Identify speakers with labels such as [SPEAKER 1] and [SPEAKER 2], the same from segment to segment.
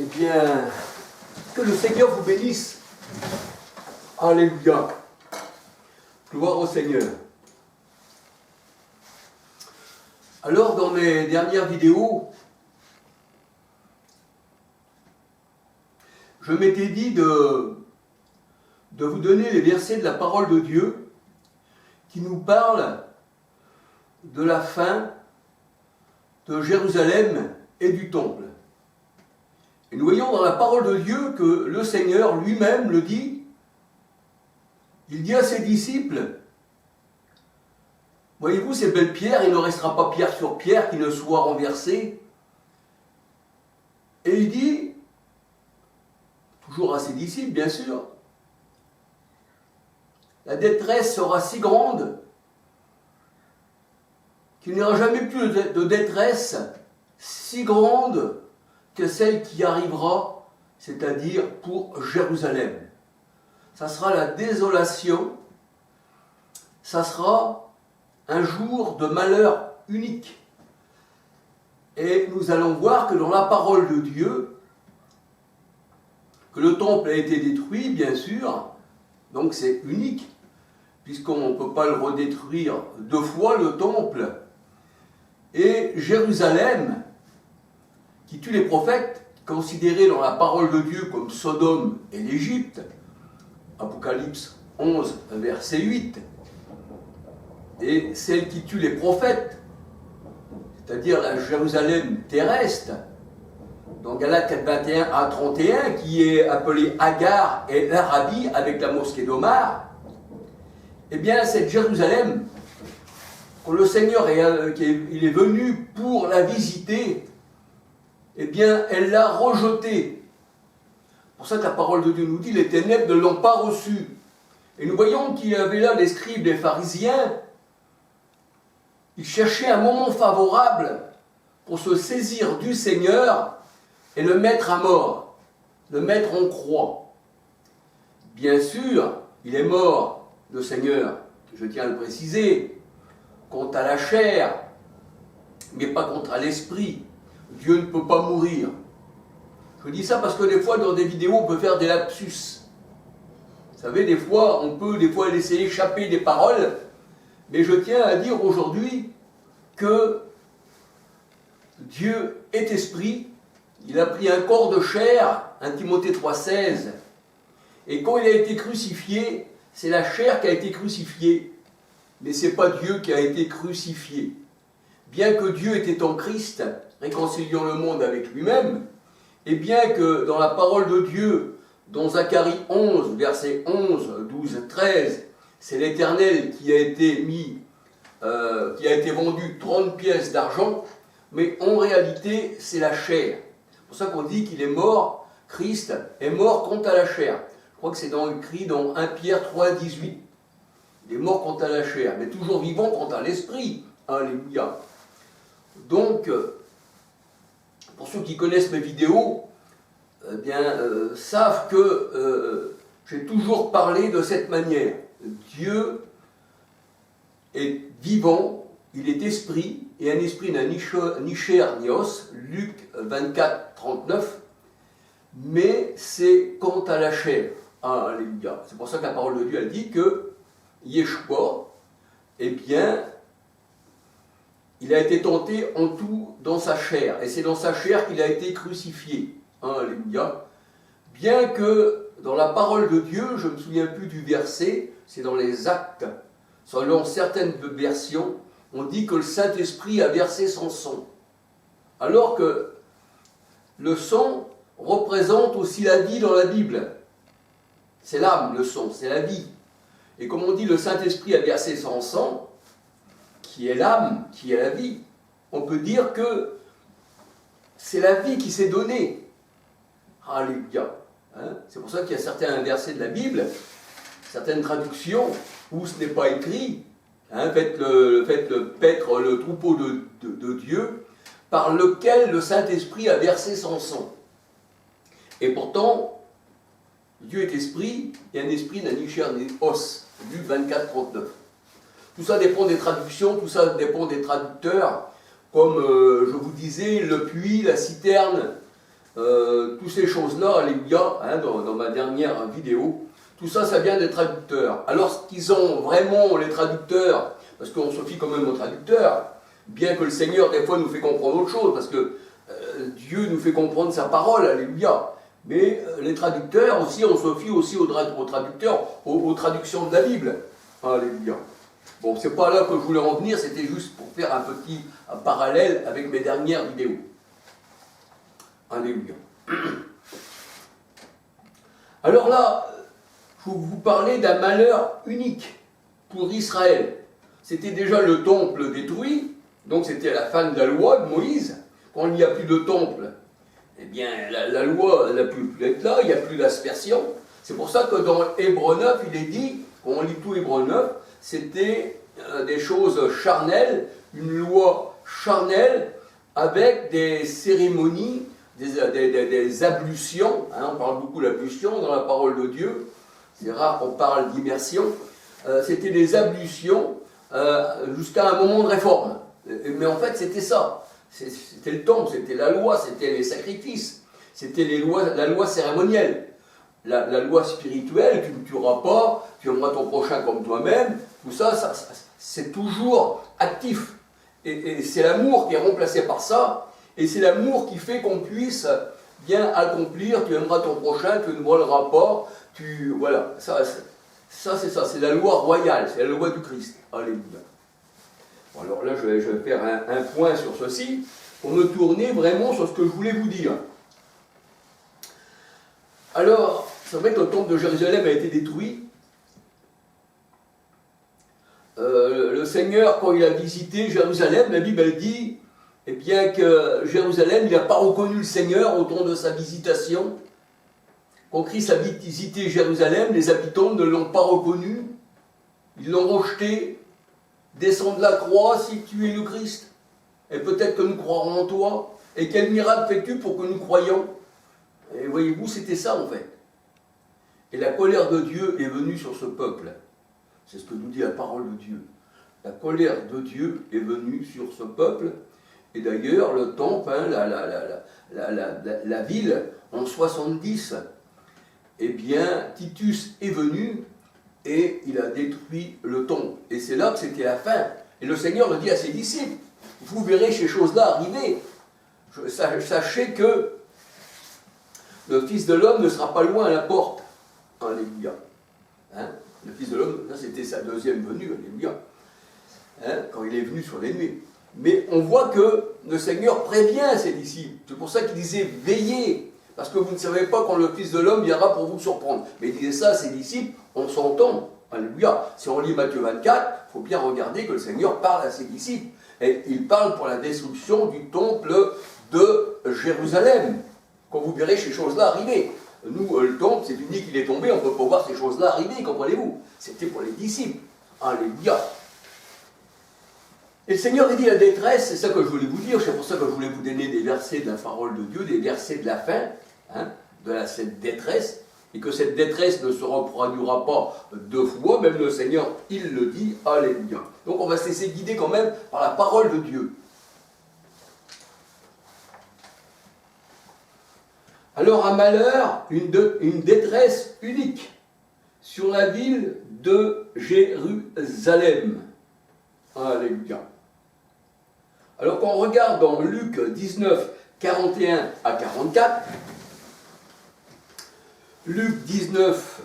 [SPEAKER 1] Eh bien, que le Seigneur vous bénisse. Alléluia. Gloire au Seigneur. Alors, dans mes dernières vidéos, je m'étais dit de vous donner les versets de la parole de Dieu qui nous parlent de la fin de Jérusalem et du temple. Et nous voyons dans la parole de Dieu que le Seigneur lui-même le dit. Il dit à ses disciples, voyez-vous ces belles pierres, il ne restera pas pierre sur pierre qui ne soit renversée. Et il dit, toujours à ses disciples bien sûr, la détresse sera si grande qu'il n'y aura jamais plus de détresse si grande que celle qui arrivera, c'est-à-dire pour Jérusalem. Ça sera la désolation, ça sera un jour de malheur unique. Et nous allons voir que dans la parole de Dieu, que le temple a été détruit, bien sûr, donc c'est unique, puisqu'on ne peut pas le redétruire deux fois, le temple. Et Jérusalem, qui tue les prophètes, considérés dans la parole de Dieu comme Sodome et l'Égypte, Apocalypse 11, verset 8, et celle qui tue les prophètes, c'est-à-dire la Jérusalem terrestre, dans Galates 4, 21 à 31, qui est appelée Agar et l'Arabie avec la mosquée d'Omar, eh bien cette Jérusalem, quand le Seigneur il est venu pour la visiter, eh bien elle l'a rejetée. C'est pour ça que la parole de Dieu nous dit, les ténèbres ne l'ont pas reçu. Et nous voyons qu'il y avait là les scribes, les pharisiens, ils cherchaient un moment favorable pour se saisir du Seigneur et le mettre à mort, le mettre en croix. Bien sûr, il est mort, le Seigneur, je tiens à le préciser, quant à la chair, mais pas contre l'esprit. Dieu ne peut pas mourir. Je dis ça parce que des fois, dans des vidéos, on peut faire des lapsus. Vous savez, des fois, on peut laisser échapper des paroles, mais je tiens à dire aujourd'hui que Dieu est esprit, il a pris un corps de chair, 1 Timothée 3,16, et quand il a été crucifié, c'est la chair qui a été crucifiée, mais ce n'est pas Dieu qui a été crucifié. Bien que Dieu était en Christ, réconciliant le monde avec lui-même, et bien que dans la parole de Dieu, dans Zacharie 11, versets 11, 12, 13, c'est l'Éternel qui a été vendu 30 pièces d'argent, mais en réalité, c'est la chair. C'est pour ça qu'on dit qu'il est mort, Christ est mort contre la chair. Je crois que c'est écrit dans 1 Pierre 3, 18. Il est mort contre la chair, mais toujours vivant contre l'esprit. Alléluia. Donc, pour ceux qui connaissent mes vidéos, savent que j'ai toujours parlé de cette manière. Dieu est vivant, il est esprit, et un esprit n'a ni chair ni os, Luc 24, 39, mais c'est quant à la chair. Alléluia. C'est pour ça que la parole de Dieu a dit que Yeshua, eh bien, il a été tenté en tout dans sa chair, et c'est dans sa chair qu'il a été crucifié. Alléluia. Bien que dans la parole de Dieu, je ne me souviens plus du verset, c'est dans les Actes, selon certaines versions, on dit que le Saint-Esprit a versé son sang. Alors que le sang représente aussi la vie dans la Bible. C'est l'âme, le sang, c'est la vie. Et comme on dit, le Saint-Esprit a versé son sang, qui est l'âme, qui est la vie, on peut dire que c'est la vie qui s'est donnée. Alléluia. C'est pour ça qu'il y a certains versets de la Bible, certaines traductions, où ce n'est pas écrit, faites paître le troupeau de Dieu, par lequel le Saint-Esprit a versé son sang. Et pourtant, Dieu est esprit, et un esprit n'a ni chair ni os. Luc 24, 39. Tout ça dépend des traductions, tout ça dépend des traducteurs. Comme je vous disais, le puits, la citerne, toutes ces choses-là, alléluia, hein, dans ma dernière vidéo, tout ça, ça vient des traducteurs. Alors, ce qu'ils ont vraiment, les traducteurs, parce qu'on se fie quand même aux traducteurs, bien que le Seigneur, des fois, nous fait comprendre autre chose, parce que Dieu nous fait comprendre sa parole, alléluia. Mais les traducteurs aussi, on se fie aussi aux traducteurs, aux traductions de la Bible, alléluia. Bon, c'est pas là que je voulais en venir, c'était juste pour faire un petit parallèle avec mes dernières vidéos. Alléluia. Alors là, je vais vous parler d'un malheur unique pour Israël. C'était déjà le temple détruit, donc c'était la fin de la loi de Moïse. Quand il n'y a plus de temple, eh bien la loi n'a plus être là, il n'y a plus d'aspersion. C'est pour ça que dans Hébreux 9, il est dit, quand on lit tout Hébreux 9, c'était des choses charnelles, une loi charnelle avec des cérémonies, des ablutions. Hein, on parle beaucoup d'ablutions dans la parole de Dieu. C'est rare qu'on parle d'immersion. C'était des ablutions jusqu'à un moment de réforme. Mais en fait, c'était ça. C'était le temple, c'était la loi, c'était les sacrifices, c'était la loi cérémonielle. La loi spirituelle, tu ne tueras pas, tu aimeras ton prochain comme toi-même, tout ça, c'est toujours actif. Et c'est l'amour qui est remplacé par ça, et c'est l'amour qui fait qu'on puisse bien accomplir, tu aimeras ton prochain, tu ne voleras pas, voilà, ça c'est ça, c'est la loi royale, c'est la loi du Christ. Alléluia. Bon, alors là, je vais faire un point sur ceci, pour me tourner vraiment sur ce que je voulais vous dire. Alors, c'est vrai que le temple de Jérusalem a été détruit. Le Seigneur, quand il a visité Jérusalem, la Bible elle dit, eh bien que Jérusalem, il n'a pas reconnu le Seigneur au temps de sa visitation. Quand Christ a visité Jérusalem, les habitants ne l'ont pas reconnu. Ils l'ont rejeté. Descends de la croix si tu es le Christ. Et peut-être que nous croirons en toi. Et quel miracle fais-tu pour que nous croyions? Et voyez-vous, c'était ça en fait. Et la colère de Dieu est venue sur ce peuple. C'est ce que nous dit la parole de Dieu. La colère de Dieu est venue sur ce peuple. Et d'ailleurs, le temple, hein, la ville, en 70, eh bien, Titus est venu et il a détruit le temple. Et c'est là que c'était la fin. Et le Seigneur le dit à ses disciples, vous verrez ces choses-là arriver. Sachez que le Fils de l'homme ne sera pas loin à la porte. Alléluia. Hein? Le Fils de l'homme, ça c'était sa deuxième venue, alléluia. Hein? Quand il est venu sur les nuées. Mais on voit que le Seigneur prévient ses disciples. C'est pour ça qu'il disait veillez, parce que vous ne savez pas quand le Fils de l'homme viendra pour vous surprendre. Mais il disait ça à ses disciples, on s'entend. Alléluia. Si on lit Matthieu 24, il faut bien regarder que le Seigneur parle à ses disciples. Et il parle pour la destruction du temple de Jérusalem. Quand vous verrez ces choses-là arriver. Nous, le temple, c'est fini qu'il est tombé, on ne peut pas voir ces choses-là arriver, comprenez-vous? C'était pour les disciples. Alléluia. Et le Seigneur a dit la détresse, c'est ça que je voulais vous dire, c'est pour ça que je voulais vous donner des versets de la parole de Dieu, des versets de la fin, hein, cette détresse, et que cette détresse ne se reproduira pas deux fois, même le Seigneur, il le dit, alléluia. Donc on va se laisser guider quand même par la parole de Dieu. Alors un malheur, une détresse unique sur la ville de Jérusalem. Alléluia. Alors quand on regarde dans Luc 19, 41 à 44, Luc 19,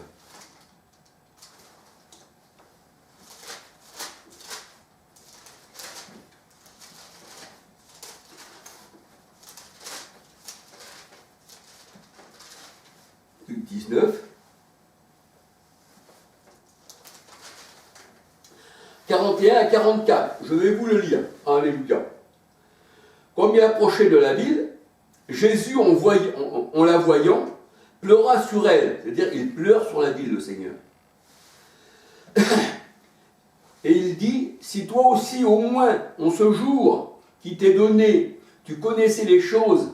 [SPEAKER 1] Luc 19, 41 à 44, je vais vous le lire. Alléluia. Comme il approchait de la ville, Jésus, en la voyant, pleura sur elle. C'est-à-dire, il pleure sur la ville, le Seigneur. Et il dit, si toi aussi, au moins, en ce jour qui t'est donné, tu connaissais les choses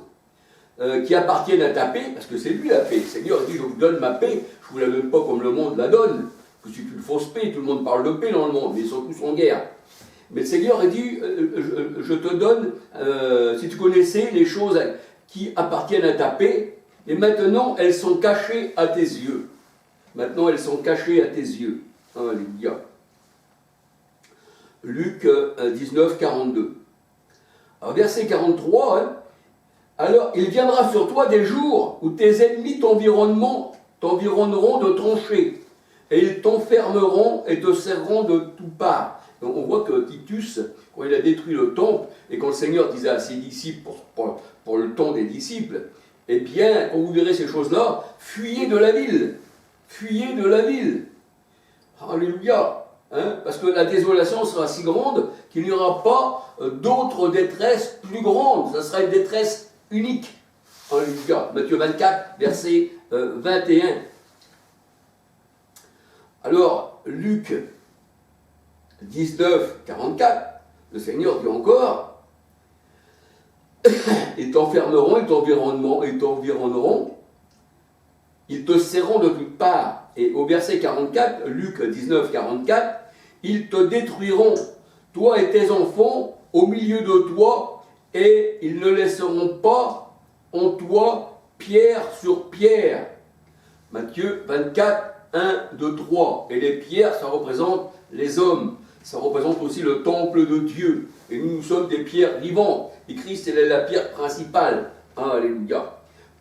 [SPEAKER 1] qui appartiennent à ta paix, parce que c'est lui la paix. Le Seigneur dit, je vous donne ma paix, je ne vous la donne pas comme le monde la donne, que c'est une fausse paix, tout le monde parle de paix dans le monde, mais ils sont tous en guerre. Mais le Seigneur a dit, je te donne, si tu connaissais les choses qui appartiennent à ta paix, et maintenant elles sont cachées à tes yeux. Maintenant elles sont cachées à tes yeux. Alléluia. Luc 19, 42. Alors, verset 43, hein. Alors il viendra sur toi des jours où tes ennemis t'environneront de tranchées, et ils t'enfermeront et te serreront de toutes parts. Donc, on voit que Titus, quand il a détruit le temple, et quand le Seigneur disait à ses disciples, pour le temps des disciples, eh bien, quand vous verrez ces choses-là, fuyez de la ville. Fuyez de la ville. Alléluia. Hein, parce que la désolation sera si grande qu'il n'y aura pas d'autre détresse plus grande. Ça sera une détresse unique. Alléluia. Matthieu 24, verset 21. Alors, Luc 19, 44, le Seigneur dit encore, ils t'enfermeront, ils t'environneront, ils te serreront de toutes parts. Et au verset 44, Luc 19, 44, ils te détruiront, toi et tes enfants, au milieu de toi, et ils ne laisseront pas en toi pierre sur pierre. Matthieu 24, 1, 2, 3. Et les pierres, ça représente les hommes. Ça représente aussi le temple de Dieu. Et nous sommes des pierres vivantes. Et Christ, elle est la pierre principale. Alléluia.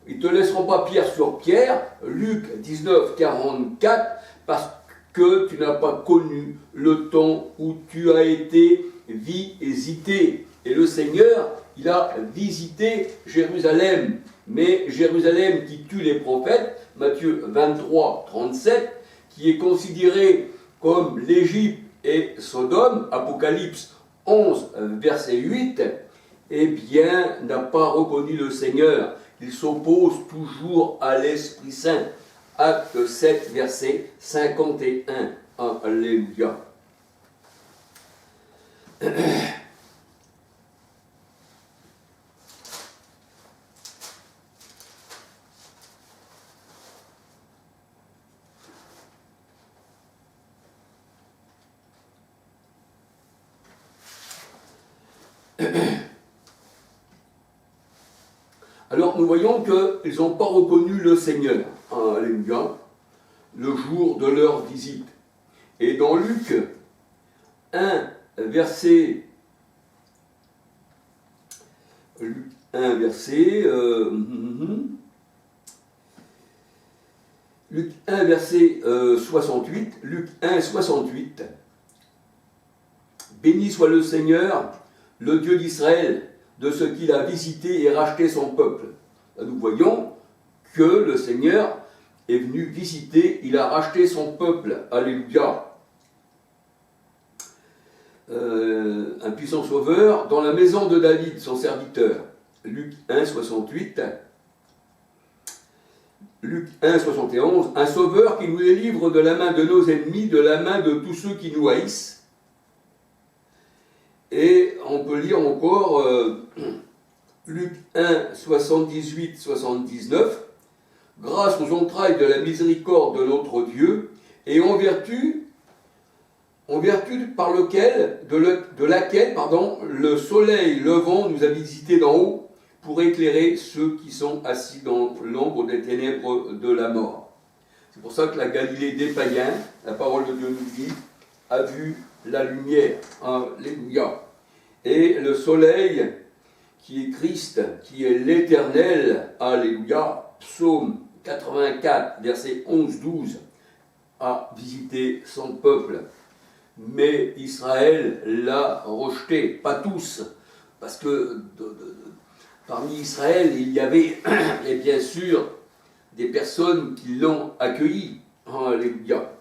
[SPEAKER 1] Ils ne te laisseront pas pierre sur pierre, Luc 19, 44, parce que tu n'as pas connu le temps où tu as été visité. Et le Seigneur, il a visité Jérusalem. Mais Jérusalem qui tue les prophètes, Matthieu 23, 37, qui est considéré comme l'Égypte et Sodome, Apocalypse 11, verset 8, eh bien, n'a pas reconnu le Seigneur. Il s'oppose toujours à l'Esprit Saint. Acte 7, verset 51. Alléluia. Alors nous voyons qu'ils n'ont pas reconnu le Seigneur, alléluia, le jour de leur visite. Et dans Luc 1, verset... Luc 1, verset 68, Luc 1, 68, béni soit le Seigneur, le Dieu d'Israël, de ce qu'il a visité et racheté son peuple. Là, nous voyons que le Seigneur est venu visiter, il a racheté son peuple. Alléluia. Un puissant sauveur dans la maison de David, son serviteur. Luc 1, 68. Luc 1, 71. Un sauveur qui nous délivre de la main de nos ennemis, de la main de tous ceux qui nous haïssent. Et on peut lire encore Luc 1, 78, 79. Grâce aux entrailles de la miséricorde de notre Dieu, et en vertu par de laquelle le soleil levant nous a visités d'en haut pour éclairer ceux qui sont assis dans l'ombre des ténèbres de la mort. C'est pour ça que la Galilée des païens, la parole de Dieu nous dit, a vu la lumière. Alléluia. Et le soleil, qui est Christ, qui est l'Éternel, alléluia, psaume 84, versets 11-12, a visité son peuple. Mais Israël l'a rejeté, pas tous, parce que parmi Israël, il y avait, et bien sûr, des personnes qui l'ont accueilli. Alléluia.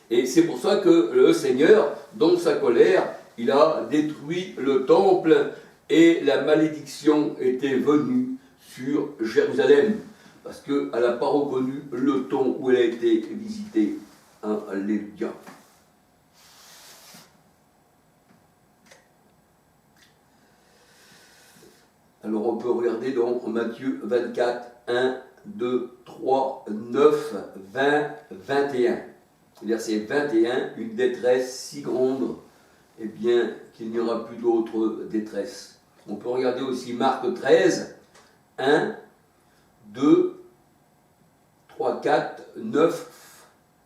[SPEAKER 1] Et c'est pour ça que le Seigneur, dans sa colère, il a détruit le temple et la malédiction était venue sur Jérusalem. Parce qu'elle n'a pas reconnu le temps où elle a été visitée. Alléluia. Alors on peut regarder dans Matthieu 24, 1, 2, 3, 9, 20, 21. Verset 21, une détresse si grande, eh bien, qu'il n'y aura plus d'autre détresse. On peut regarder aussi Marc 13, 1, 2, 3, 4, 9,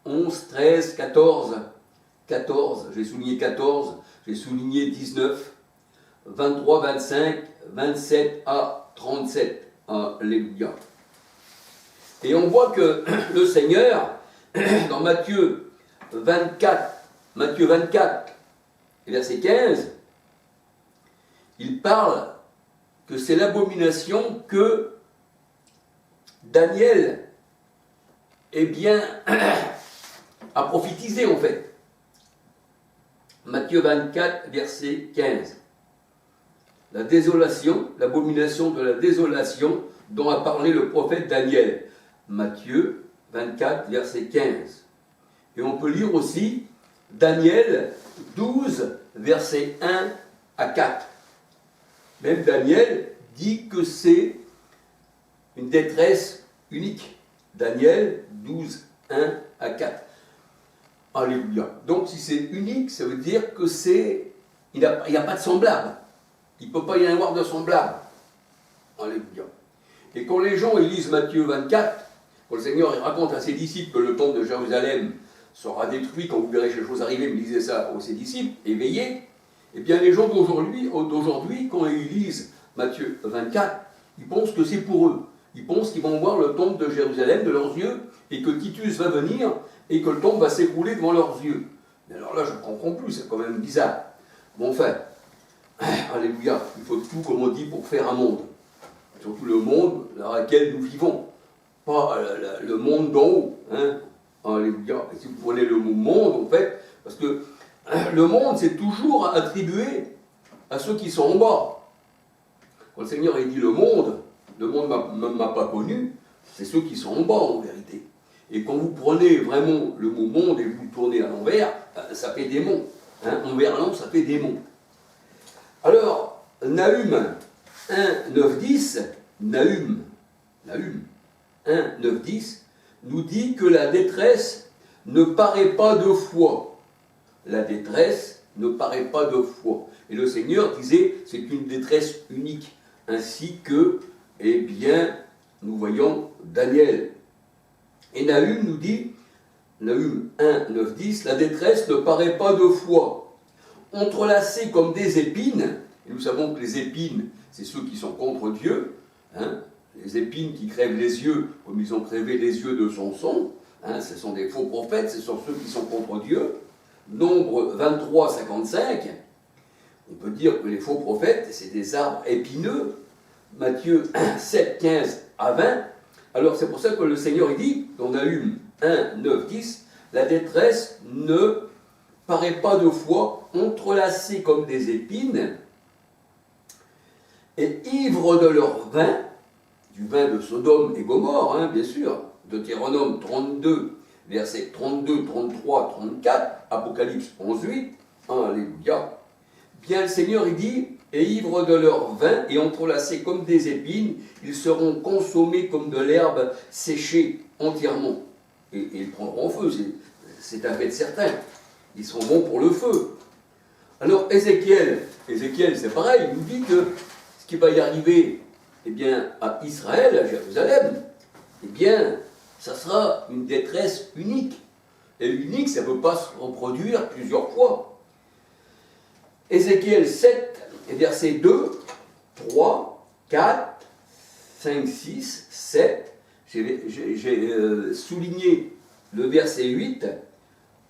[SPEAKER 1] 11, 13, 14, 14, j'ai souligné 14, j'ai souligné 19, 23, 25, 27 à 37. Alléluia. Et on voit que le Seigneur, dans Matthieu 24, verset 15, il parle que c'est l'abomination que Daniel, eh bien, a prophétisé en fait. Matthieu 24, verset 15. La désolation, l'abomination de la désolation dont a parlé le prophète Daniel. Matthieu 24, verset 15. Et on peut lire aussi Daniel 12, verset 1 à 4. Même Daniel dit que c'est une détresse unique. Daniel 12, 1 à 4. Alléluia. Donc si c'est unique, ça veut dire que il n'y a pas de semblable. Il ne peut pas y en avoir de semblable. Alléluia. Et quand les gens lisent Matthieu 24, quand le Seigneur raconte à ses disciples que le temple de Jérusalem sera détruit, quand vous verrez ces choses arriver, il disait ça à ses disciples, éveillés, eh bien les gens d'aujourd'hui, quand ils lisent Matthieu 24, ils pensent que c'est pour eux. Ils pensent qu'ils vont voir le temple de Jérusalem de leurs yeux, et que Titus va venir, et que le temple va s'écrouler devant leurs yeux. Mais alors là, je ne comprends plus, c'est quand même bizarre. Bon, enfin, alléluia, il faut tout, comme on dit, pour faire un monde. Surtout le monde dans lequel nous vivons. Pas le monde d'en haut. Hein. Alléluia. Et si vous prenez le mot monde, en fait, parce que le monde, c'est toujours attribué à ceux qui sont en bas. Quand le Seigneur a dit le monde ne m'a pas connu, c'est ceux qui sont en bas, en vérité. Et quand vous prenez vraiment le mot monde et vous le tournez à l'envers, ça fait démon. Hein. En verlan, ça fait démon. Alors, Nahum 1, 9, 10, Nahum 1, 9, 10, nous dit que la détresse ne paraît pas de foi. La détresse ne paraît pas de foi. Et le Seigneur disait, c'est une détresse unique, ainsi que, eh bien, nous voyons Daniel. Et Nahum nous dit, Nahum 1, 9, 10, la détresse ne paraît pas de foi. Entrelacés comme des épines, et nous savons que les épines, c'est ceux qui sont contre Dieu, hein, les épines qui crèvent les yeux, comme ils ont crévé les yeux de Samson, hein, ce sont des faux prophètes, ce sont ceux qui sont contre Dieu. Nombre 23, 55, on peut dire que les faux prophètes, c'est des arbres épineux. Matthieu 7, 15 à 20. Alors c'est pour ça que le Seigneur il dit, dans Nahum 1, 9, 10, la détresse ne paraît pas de foi, entrelacés comme des épines, et ivres de leur vin, du vin de Sodome et Gomorre, hein, bien sûr, Deutéronome 32, versets 32, 33, 34, Apocalypse 11, 8, alléluia. Bien le Seigneur il dit, et ivres de leur vin et entrelacés comme des épines, ils seront consommés comme de l'herbe séchée entièrement. Et ils prendront feu, c'est un fait certain. Ils seront bons pour le feu. Alors Ézéchiel c'est pareil, il nous dit que ce qui va y arriver, eh bien, à Israël, à Jérusalem, eh bien, ça sera une détresse unique. Et unique, ça ne peut pas se reproduire plusieurs fois. Ézéchiel 7, versets 2, 3, 4, 5, 6, 7. J'ai souligné le verset 8,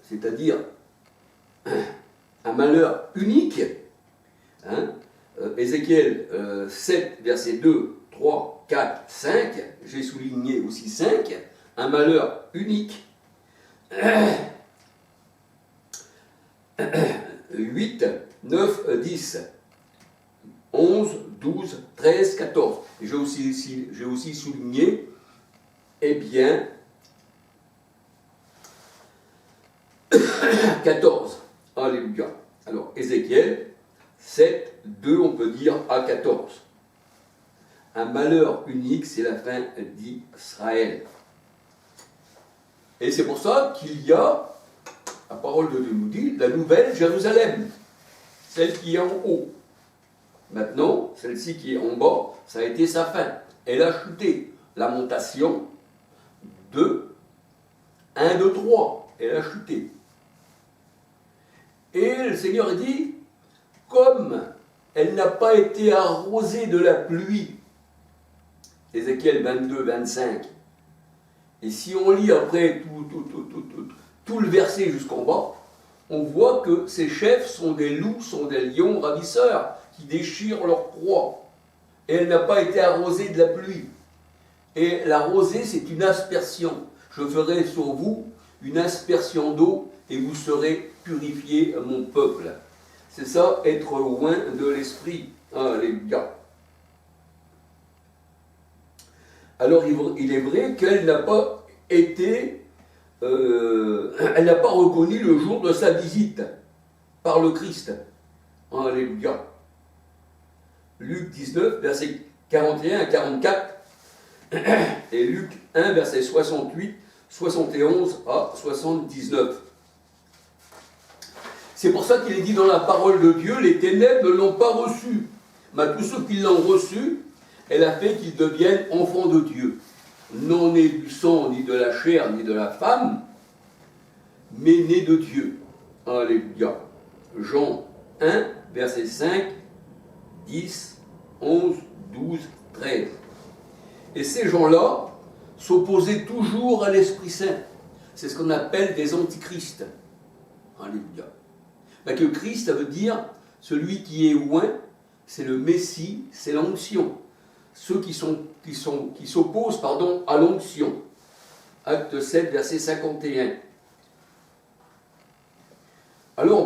[SPEAKER 1] c'est-à-dire un malheur unique. Hein. Ézéchiel 7, versets 2, 3, 4, 5. J'ai souligné aussi 5, un malheur unique. 8, 9, 10, 11, 12, 13, 14. Et j'ai aussi souligné, eh bien, 14. Alléluia. Alors, Ézéchiel 7, 2, on peut dire à 14. Un malheur unique, c'est la fin d'Israël. Et c'est pour ça qu'il y a, la parole de Dieu nous dit, la nouvelle Jérusalem, celle qui est en haut. Maintenant, celle-ci qui est en bas, ça a été sa fin. elle a chuté. Lamentation 2, 1, 2, 3, elle a chuté. Et le Seigneur dit, comme elle n'a pas été arrosée de la pluie, Ézéchiel 22, 25, et si on lit après tout le verset jusqu'en bas, on voit que ces chefs sont des loups, sont des lions ravisseurs, qui déchirent leur proie. Et elle n'a pas été arrosée de la pluie. Et la rosée, c'est une aspersion. Je ferai sur vous une aspersion d'eau, et vous serez purifiés, mon peuple. C'est ça, être loin de l'esprit. Alléluia. Alors, il est vrai qu'elle n'a pas été, elle n'a pas reconnu le jour de sa visite par le Christ. Alléluia. Luc 19, versets 41 à 44, et Luc 1, versets 68, 71 à 79. C'est pour ça qu'il est dit dans la parole de Dieu, les ténèbres ne l'ont pas reçu, mais tous ceux qui l'ont reçu, elle a fait qu'ils deviennent enfants de Dieu, non nés du sang, ni de la chair, ni de la femme, mais nés de Dieu. Alléluia. Jean 1, verset 5, 10, 11, 12, 13. Et ces gens-là s'opposaient toujours à l'Esprit Saint. C'est ce qu'on appelle des antichrists. Alléluia. Que Christ, ça veut dire celui qui est oint, c'est le Messie, c'est l'onction. Ceux qui s'opposent à l'onction. Acte 7, verset 51.